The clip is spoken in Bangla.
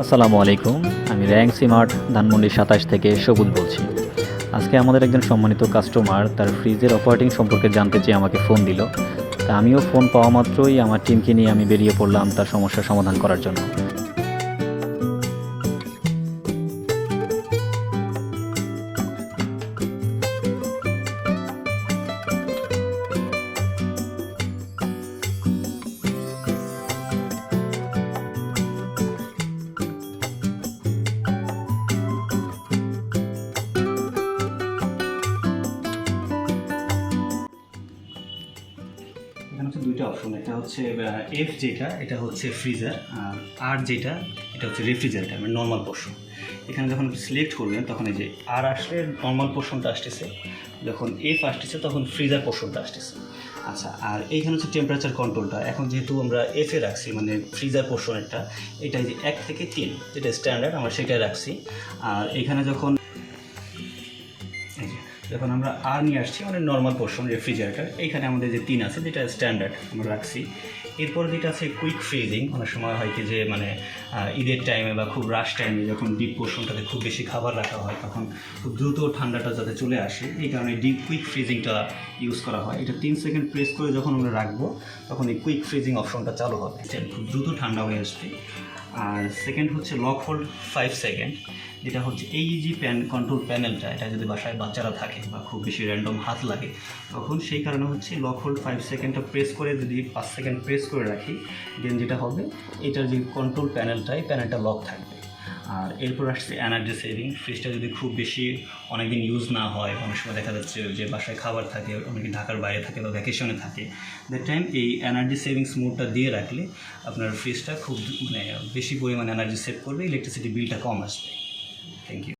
আসসালামু আলাইকুম। আমি র্যাঙ্ক সিমার্ট ধানমন্ডি ২৭ থেকে সবুজ বলছি। আজকে আমাদের একজন সম্মানিত কাস্টমার তার ফ্রিজের অপারেটিং সম্পর্কে জানতে চেয়ে আমাকে ফোন দিল। তা আমিও ফোন পাওয়া মাত্রই আমার টিমকে নিয়ে আমি বেরিয়ে পড়লাম তার সমস্যার সমাধান করার জন্য। এখানে হচ্ছে দুইটা অপশন, এটা হচ্ছে এফ যেটা এটা হচ্ছে ফ্রিজার, আর আর যেটা এটা হচ্ছে রেফ্রিজারেটর মানে নর্মাল পোর্শন। এখানে যখন সিলেক্ট করবেন তখন এই যে আর আসলে নর্মাল পোর্শনটা আসতেছে, যখন এফ আসতেছে তখন ফ্রিজার পোর্শনটা আসতেছে। আচ্ছা, আর এইখানে হচ্ছে টেম্পারেচার কন্ট্রোলটা। এখন যেহেতু আমরা এফে রাখছি মানে ফ্রিজার পোর্শনেরটা, এটা যে 1 থেকে 3 যেটা স্ট্যান্ডার্ড আমরা সেটাই রাখছি। আর এখানে যখন যখন আমরা আর নিয়ে আসছি মানে নর্মাল পোর্শন রেফ্রিজারেটর, এইখানে আমাদের যে 3 আছে যেটা স্ট্যান্ডার্ড আমরা রাখছি। এরপর যেটা আছে কুইক ফ্রিজিং, অনেক সময় হয় কি যে মানে ঈদের টাইমে বা খুব রাশ টাইমে যখন ডিপ পোর্শনটাতে খুব বেশি খাবার রাখা হয় তখন খুব দ্রুত ঠান্ডাটা যাতে চলে আসে, এই কারণে ডিপ কুইক ফ্রিজিংটা ইউজ করা হয়। এটা 3 সেকেন্ড প্রেস করে যখন আমরা রাখবো তখন এই কুইক ফ্রিজিং অপশনটা চালু হবে, খুব দ্রুত ঠান্ডা হয়ে আসবে। আর সেকেন্ড হচ্ছে লক হোল্ড 5 সেকেন্ড, যেটা হচ্ছে এই যে কন্ট্রোল প্যানেলটা, এটা যদি বাসায় বাচ্চারা থাকে বা খুব বেশি র্যান্ডম হাত লাগে তখন সেই কারণে হচ্ছে লক হোল্ড 5 সেকেন্ডটা প্রেস করে যদি 5 সেকেন্ড প্রেস করে রাখি দেন যেটা হবে এটার যে কন্ট্রোল প্যানেলটা এই প্যানেলটা লক থাকবে। আর এরপর আসছে এনার্জি সেভিং। ফ্রিজটা যদি খুব বেশি অনেকদিন ইউজ না হয়, অনেক সময় দেখা যাচ্ছে যে বাসায় খাবার থাকে, অনেকে ঢাকার বাইরে থাকে বা ভ্যাকেশনে থাকে, দ্যাট টাইম এই এনার্জি সেভিংস মোডটা দিয়ে রাখলে আপনার ফ্রিজটা খুব মানে বেশি পরিমাণে এনার্জি সেভ করবে, ইলেকট্রিসিটি বিলটা কম আসবে। Thank you.